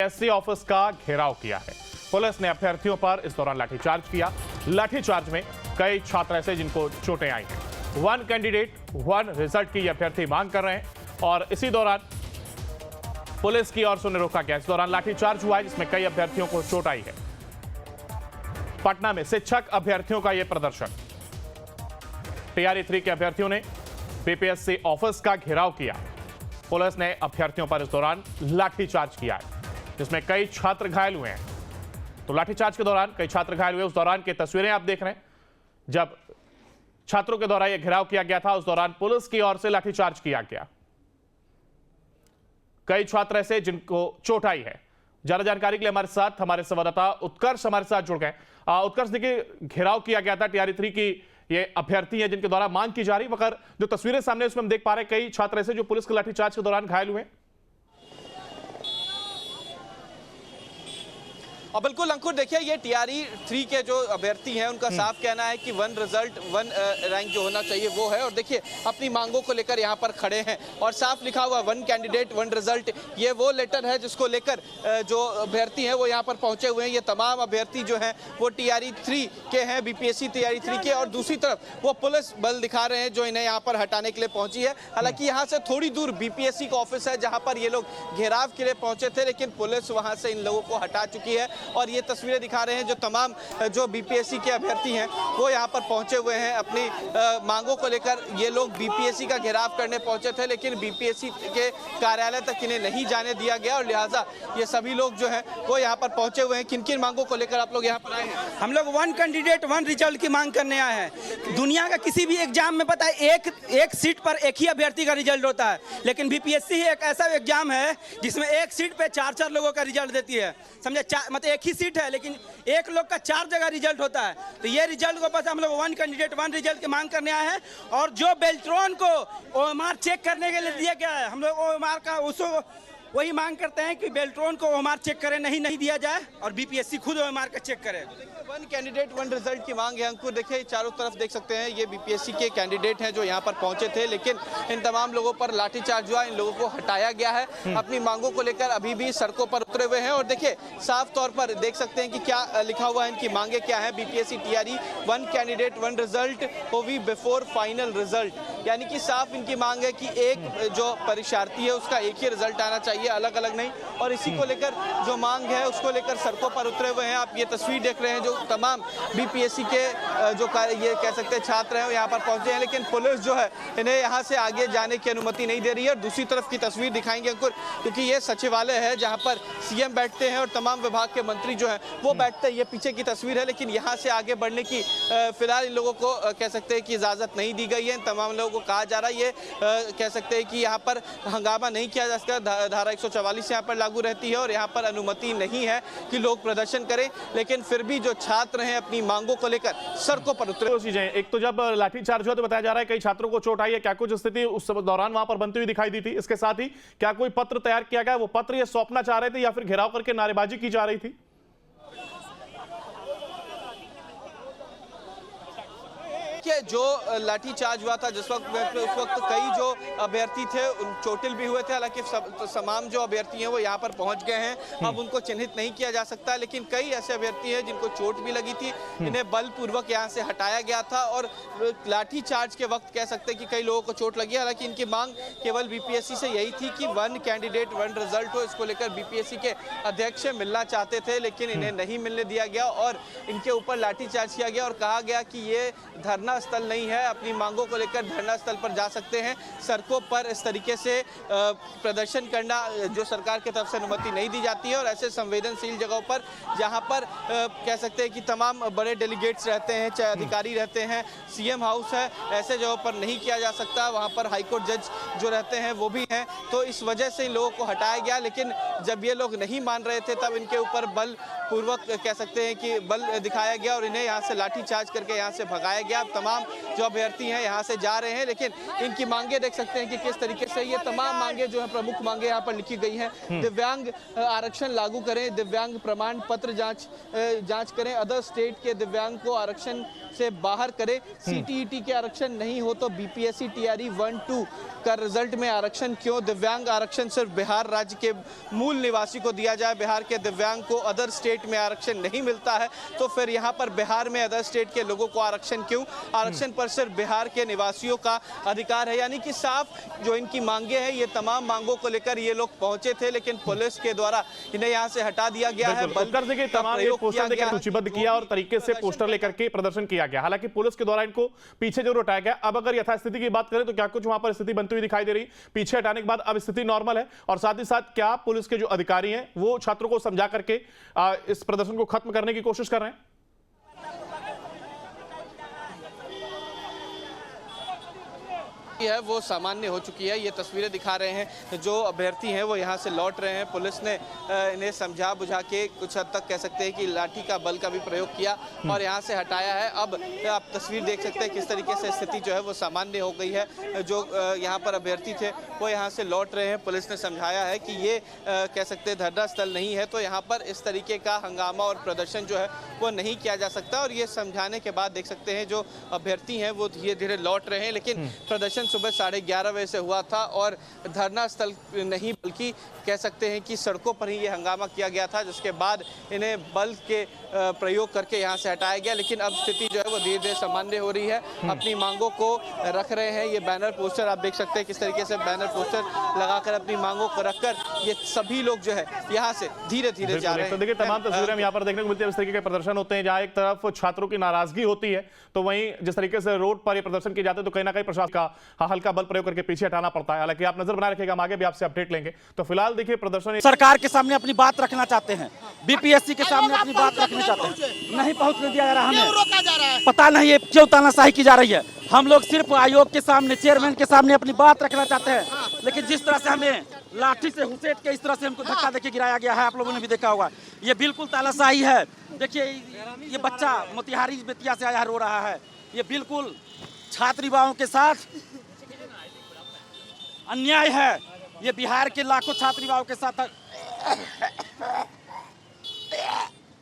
BPSC office का घेराव किया है। पुलिस ने अभ्यर्थियों पर इस दौरान लाठीचार्ज किया। लाठीचार्ज में कई छात्र ऐसे जिनको चोटें आई हैं। 1 कैंडिडेट 1 रिजल्ट की अभ्यर्थी मांग कर रहे हैं और इसी दौरान पुलिस की ओर से उन्हें रोका गया। इस दौरान लाठीचार्ज हुआ है जिसमें कई अभ्यर्थियों को चोट आई है। पटना में शिक्षक अभ्यर्थियों का यह प्रदर्शन। तैयारी 3 के अभ्यर्थियों ने बीपीएससी ऑफिस का घेराव किया। पुलिस ने अभ्यर्थियों पर इस दौरान लाठीचार्ज किया है जिसमें कई छात्र घायल हुए हैं। तो लाठीचार्ज के दौरान कई छात्र घायल हुए। उस दौरान की तस्वीरें आप देख रहे हैं जब छात्रों के द्वारा यह घेराव किया गया था। उस दौरान पुलिस की ओर से लाठीचार्ज किया गया। कई छात्र ऐसे जिनको चोट आई है। ज्यादा जानकारी के लिए हमारे साथ हमारे संवाददाता उत्कर्ष हमारे साथ जुड़ गए। उत्कर्ष, देखिए घेराव किया गया था टीआरई 3 की ये अभ्यर्थी हैं जिनके द्वारा मांग की जा रही, मगर जो तस्वीरें सामने उसमें हम देख पा रहे हैं कई छात्र ऐसे जो पुलिस के लाठीचार्ज के दौरान घायल हुए। और बिल्कुल अंकुर, देखिए ये टीआरई 3 के जो अभ्यर्थी हैं उनका साफ कहना है कि 1 रिजल्ट 1 रैंक जो होना चाहिए वो है। और देखिए अपनी मांगों को लेकर यहाँ पर खड़े हैं और साफ लिखा हुआ 1 कैंडिडेट 1 रिजल्ट, ये वो लेटर है जिसको लेकर जो अभ्यर्थी हैं वो यहाँ पर पहुंचे हुए हैं। ये तमाम अभ्यर्थी जो हैं वो टीआरई 3 के हैं, बीपीएससी टीआरई 3 के। और दूसरी तरफ वो पुलिस बल दिखा रहे हैं जो इन्हें यहाँ पर हटाने के लिए पहुंची है। हालांकि यहाँ से थोड़ी दूर बीपीएससी का ऑफिस है जहाँ पर ये लोग घेराव के लिए पहुंचे थे, लेकिन पुलिस वहाँ से इन लोगों को हटा चुकी है। और ये तस्वीरें दिखा रहे हैं जो तमाम जो बीपीएससी के अभ्यर्थी हैं वो यहाँ पर पहुंचे हुए हैं अपनी मांगों को लेकर। ये लोग बीपीएससी का घेराव करने पहुंचे थे, लेकिन बीपीएससी के कार्यालय तक इन्हें नहीं जाने दिया गया और लिहाजा ये सभी लोग जो हैं वो यहाँ पर पहुंचे हुए हैं। किन किन मांगों को लेकर आप लोग यहाँ पर आए हैं? हम लोग 1 कैंडिडेट 1 रिजल्ट की मांग करने आए हैं। दुनिया का किसी भी एग्जाम में पता है एक सीट पर एक ही अभ्यर्थी का रिजल्ट होता है, लेकिन बीपीएससी एक ऐसा एग्जाम है जिसमें एक सीट पे 4-4 लोगों का रिजल्ट देती है। समझे, मतलब एक ही सीट है लेकिन एक लोग का 4 जगह रिजल्ट होता है। तो ये रिजल्ट को बस हम लोग 1 कैंडिडेट 1 रिजल्ट की मांग करने आए हैं। और जो बेल्ट्रॉन को ओएमआर चेक करने के लिए दिया गया है, हम लोग ओएमआर का उसको वही मांग करते हैं कि बेल्ट्रॉन को ओएमआर चेक करे, नहीं दिया जाए और बीपीएससी खुद ओएमआर का चेक करे। 1 कैंडिडेट 1 रिजल्ट की मांग है। अंकुर, देखिए चारों तरफ देख सकते हैं ये बीपीएससी के कैंडिडेट हैं जो यहाँ पर पहुंचे थे, लेकिन इन तमाम लोगों पर लाठीचार्ज हुआ, इन लोगों को हटाया गया है। अपनी मांगों को लेकर अभी भी सड़कों पर उतरे हुए हैं। और देखिए साफ तौर पर देख सकते हैं कि क्या लिखा हुआ है, इनकी मांगे क्या है। बीपीएससी टीआरई 1 कैंडिडेट 1 रिजल्ट होवी बिफोर फाइनल रिजल्ट, यानी कि साफ इनकी मांग है कि एक जो परीक्षार्थी है उसका एक ही रिजल्ट आना चाहिए, अलग अलग नहीं। और इसी को लेकर जो मांग है उसको लेकर सड़कों पर उतरे हुए हैं। आप ये तस्वीर देख रहे हैं जो तमाम बीपीएससी के जो ये कह सकते हैं छात्र हैं वो यहाँ पर पहुंचे हैं, लेकिन पुलिस जो है इन्हें यहाँ से आगे जाने की अनुमति नहीं दे रही है। और दूसरी तरफ की तस्वीर दिखाएंगे अंकुर, क्योंकि ये सचिवालय है जहाँ पर सीएम बैठते हैं और तमाम विभाग के मंत्री जो हैं वो बैठते हैं। ये पीछे की तस्वीर है, लेकिन यहाँ से आगे बढ़ने की फिलहाल इन लोगों को कह सकते हैं कि इजाज़त नहीं दी गई है। इन तमाम लोगों को कहा जा रहा है ये कह सकते हैं कि यहाँ पर हंगामा नहीं किया जा सकता। धारा 144 यहाँ पर लागू रहती है और यहाँ पर अनुमति नहीं है कि लोग प्रदर्शन करें, लेकिन फिर भी जो छात्र हैं अपनी मांगों को लेकर सड़कों पर उतरे। चीजें, एक तो जब लाठीचार्ज हुआ तो बताया जा रहा है कई छात्रों को चोट आई है, क्या कुछ स्थिति उस दौरान वहां पर बनती हुई दिखाई दी थी? इसके साथ ही क्या कोई पत्र तैयार किया गया, वो पत्र ये सौंपना चाह रहे थे या फिर घेराव करके नारेबाजी की जा रही थी? जो लाठीचार्ज हुआ था जिस वक्त उस वक्त कई जो अभ्यर्थी थे चोटिल भी हुए थे। हालांकि तमाम जो अभ्यर्थी हैं वो यहाँ पर पहुंच गए हैं, अब उनको चिन्हित नहीं किया जा सकता, लेकिन कई ऐसे अभ्यर्थी हैं जिनको चोट भी लगी थी, इन्हें बलपूर्वक यहाँ से हटाया गया था। और लाठीचार्ज के वक्त कह सकते हैं कि कई लोगों को चोट लगी। हालांकि इनकी मांग केवल बीपीएससी से यही थी कि 1 कैंडिडेट 1 रिजल्ट हो। इसको लेकर बीपीएससी के अध्यक्ष मिलना चाहते थे, लेकिन इन्हें नहीं मिलने दिया गया और इनके ऊपर लाठीचार्ज किया गया और कहा गया कि ये धरना स्थल नहीं है, अपनी मांगों को लेकर धरना स्थल पर जा सकते हैं। सड़कों पर इस तरीके से प्रदर्शन करना जो सरकार की तरफ से अनुमति नहीं दी जाती है। और ऐसे संवेदनशील जगहों पर जहां पर कह सकते हैं कि तमाम बड़े डेलीगेट्स रहते हैं, चाहे अधिकारी रहते हैं, सीएम हाउस है, ऐसे जगहों पर नहीं किया जा सकता। वहां पर हाईकोर्ट जज जो रहते हैं वो भी हैं, तो इस वजह से इन लोगों को हटाया गया। लेकिन जब ये लोग नहीं मान रहे थे तब इनके ऊपर बल पूर्वक कह सकते हैं कि बल दिखाया गया और इन्हें यहाँ से लाठीचार्ज करके यहाँ से भगाया गया। तमाम जो अभ्यर्थी हैं यहाँ से जा रहे हैं, लेकिन इनकी मांगे देख सकते हैं कि किस तरीके से ये तमाम मांगे जो है प्रमुख मांगे यहाँ पर लिखी गई हैं। दिव्यांग आरक्षण लागू करें, दिव्यांग प्रमाण पत्र जांच करें, अदर स्टेट के दिव्यांग को आरक्षण से बाहर करे। सीटीईटी के आरक्षण नहीं हो तो बीपीएससी टीआरई 1-2 का रिजल्ट में आरक्षण क्यों? दिव्यांग आरक्षण सिर्फ बिहार राज्य के मूल निवासी को दिया जाए, बिहार के दिव्यांग को अदर स्टेट में आरक्षण नहीं मिलता है, तो फिर यहाँ पर बिहार में अदर स्टेट के लोगों को आरक्षण क्यों? आरक्षण पर सिर्फ बिहार के निवासियों का अधिकार है। यानी कि साफ जो इनकी मांगे हैं, ये तमाम मांगों को लेकर ये लोग पहुंचे थे, लेकिन पुलिस के द्वारा इन्हें यहाँ से हटा दिया गया है। तमाम ये पोस्टर देकर सूचीबद्ध किया और तरीके से पोस्टर लेकर के प्रदर्शन किया गया। हालांकि पुलिस के द्वारा इनको पीछे जरूर हटाया गया। अब अगर यथास्थिति की बात करें तो क्या कुछ वहां पर स्थिति बनती हुई दिखाई दे रही? पीछे हटाने के बाद अब स्थिति नॉर्मल है, और साथ ही साथ क्या पुलिस के जो अधिकारी हैं वो छात्रों को समझा करके इस प्रदर्शन को खत्म करने की कोशिश कर रहे हैं? है वो सामान्य हो चुकी है। ये तस्वीरें दिखा रहे हैं, जो अभ्यर्थी हैं वो यहाँ से लौट रहे हैं। पुलिस ने इन्हें समझा बुझा के कुछ हद तक कह सकते हैं कि लाठी का बल का भी प्रयोग किया और यहाँ से हटाया है। अब आप तस्वीर देख सकते हैं किस तरीके से स्थिति जो है वो सामान्य हो गई है। जो यहाँ पर अभ्यर्थी थे वो यहाँ से लौट रहे हैं। पुलिस ने समझाया है कि ये कह सकते हैं धरना स्थल नहीं है, तो यहाँ पर इस तरीके का हंगामा और प्रदर्शन जो है वो नहीं किया जा सकता। और ये समझाने के बाद देख सकते हैं जो अभ्यर्थी हैं वो धीरे धीरे लौट रहे हैं। लेकिन प्रदर्शन सुबह 11:30 बजे से हुआ था और धरना स्थल नहीं बल्कि कह सकते हैं कि सड़कों पर ही ये हंगामा किया गया था, जिसके बाद इन्हें बल के प्रयोग करके यहाँ से हटाया गया। लेकिन अब स्थिति जो है वो धीरे धीरे सामान्य हो रही है। अपनी मांगों को रख रहे हैं। ये बैनर पोस्टर आप देख सकते हैं किस तरीके से बैनर पोस्टर लगाकर अपनी मांगों को रखकर ये सभी लोग जो है यहाँ से धीरे धीरे जा रहे हैं। तो देखिए तमाम तस्वीरें हम यहाँ पर देखने को मिलती है। इस तरीके के प्रदर्शन होते हैं जहाँ एक तरफ छात्रों की नाराजगी होती है, तो वहीं जिस तरीके से रोड पर ये प्रदर्शन किए जाते हैं तो कहीं ना कहीं प्रशासन का हल्का बल प्रयोग करके पीछे हटाना पड़ता है। हालांकि आप नजर बनाए रखिएगा, हम आगे भी आपसे अपडेट लेंगे। तो फिलहाल देखिए प्रदर्शन सरकार के सामने अपनी बात रखना चाहते हैं, बीपीएससी के सामने अपनी बात रखना चाहते हैं, नहीं पहुंचने दिया जा रहा हमें। पता नहीं ये क्यों तानाशाही की जा रही है। हम लोग सिर्फ आयोग के सामने, चेयरमैन के सामने अपनी बात रखना चाहते हैं, लेकिन जिस तरह से हमें लाठी से घुसेट के इस तरह से हमको धक्का देके गिराया गया है, आप लोगों ने भी देखा होगा, ये बिल्कुल तानाशाही है। देखिए ये बच्चा मोतिहारी बेतिया से आया रो रहा है, ये बिल्कुल छात्र युवाओं के साथ अन्याय है। ये बिहार के लाखों छात्र युवाओं के साथ।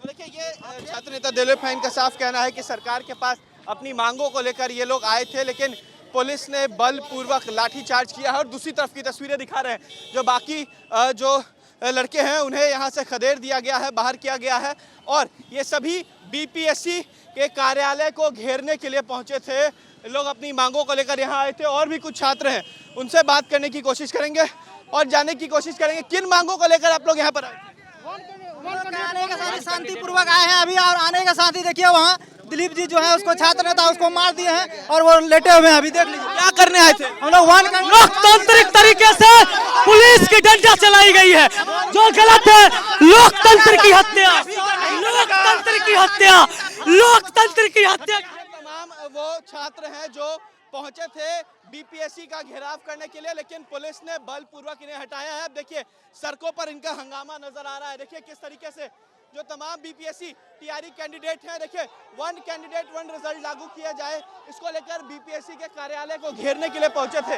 देखिए ये छात्र नेता दिलीप फैन का साफ कहना है कि सरकार के पास अपनी मांगों को लेकर ये लोग आए थे, लेकिन पुलिस ने बलपूर्वक लाठीचार्ज किया है। और दूसरी तरफ की तस्वीरें दिखा रहे हैं, जो बाकी जो लड़के हैं उन्हें यहाँ से खदेड़ दिया गया है, बाहर किया गया है। और ये सभी बीपीएससी के कार्यालय को घेरने के लिए पहुंचे थे। लोग अपनी मांगों को लेकर यहाँ आए थे। और भी कुछ छात्र हैं, उनसे बात करने की कोशिश करेंगे और जानने की कोशिश करेंगे किन मांगों को लेकर आप लोग यहाँ पर आए थे। आने का साथी शांतिपूर्वक आए हैं अभी, और आने का साथी देखिए वहाँ दिलीप जी जो है उसको छात्र नेता उसको मार दिए हैं और वो लेटे हुए हैं। अभी देख लीजिए क्या करने आए थे हम लोग। लोकतांत्रिक तरीके से पुलिस की डंडा चलाई गई है, जो गलत है। लोकतंत्र की हत्या, लोकतंत्र की हत्या, लोकतंत्र की हत्या। तमाम वो छात्र हैं जो पहुंचे थे बीपीएससी का घेराव करने के लिए, लेकिन पुलिस ने बलपूर्वक इन्हें हटाया है। अब देखिए सड़कों पर इनका हंगामा नजर आ रहा है। देखिए किस तरीके से जो तमाम बीपीएससी टीआरई कैंडिडेट हैं, देखिए 1 कैंडिडेट 1 रिजल्ट लागू किया जाए, इसको लेकर बीपीएससी के कार्यालय को घेरने के लिए पहुंचे थे।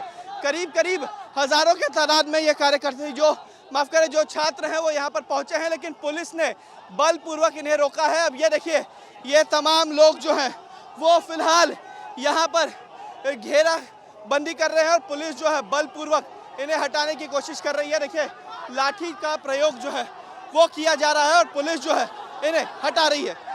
करीब हजारों के तादाद में ये कार्यकर्ता जो माफ करें जो छात्र हैं वो यहाँ पर पहुंचे हैं, लेकिन पुलिस ने बलपूर्वक इन्हें रोका है। अब ये देखिए ये तमाम लोग जो हैं वो फिलहाल यहाँ पर घेरा बंदी कर रहे हैं और पुलिस जो है बलपूर्वक इन्हें हटाने की कोशिश कर रही है। देखिए लाठी का प्रयोग जो है वो किया जा रहा है और पुलिस जो है इन्हें हटा रही है।